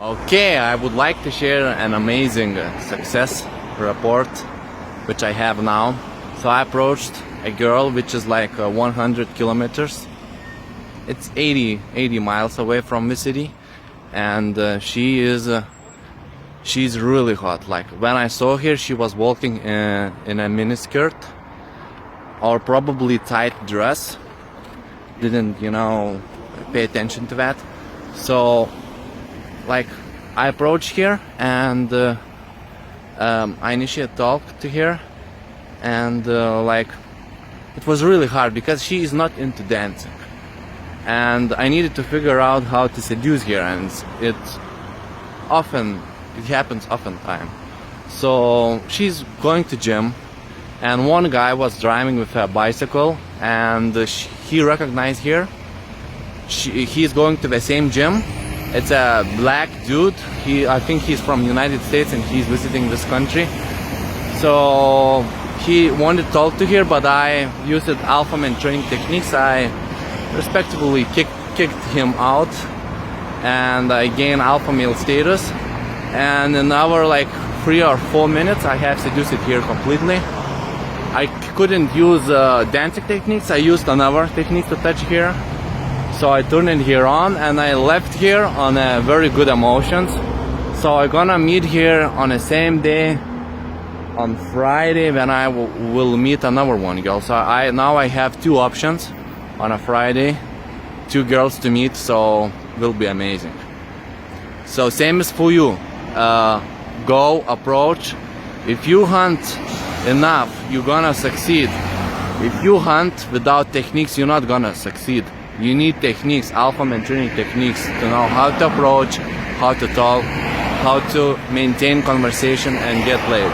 Okay, I would like to share an amazing success report which I have now. So I approached a girl which is like 100 kilometers. It's 80 miles away from the city, and she's really hot. Like when I saw her, she was walking in a miniskirt or probably tight dress. Didn't pay attention to that. So like I approached her and I initiated talk to her, and like it was really hard because she is not into dancing, and I needed to figure out how to seduce her, and it happens oftentimes. So she's going to gym, and one guy was driving with a bicycle, and he recognized her. He's going to the same gym. It's a black dude. I think he's from United States and he's visiting this country. So he wanted to talk to her, but I used alphamantraining techniques. I respectfully kicked him out, and I gained alpha male status. And in our like 3 or 4 minutes, I have seduced her completely. I couldn't use dancing techniques. I used another technique to touch her. So I turned her on and I left her on a very good emotions. So I'm gonna meet her on the same day on Friday when I will meet another one girl. So now I have 2 options on a Friday, 2 girls to meet, so will be amazing. So same as for you. Go, approach. If you hunt enough, you're gonna succeed. If you hunt without techniques, you're not gonna succeed. You need techniques, alphamantraining techniques, to know how to approach, how to talk, how to maintain conversation and get laid.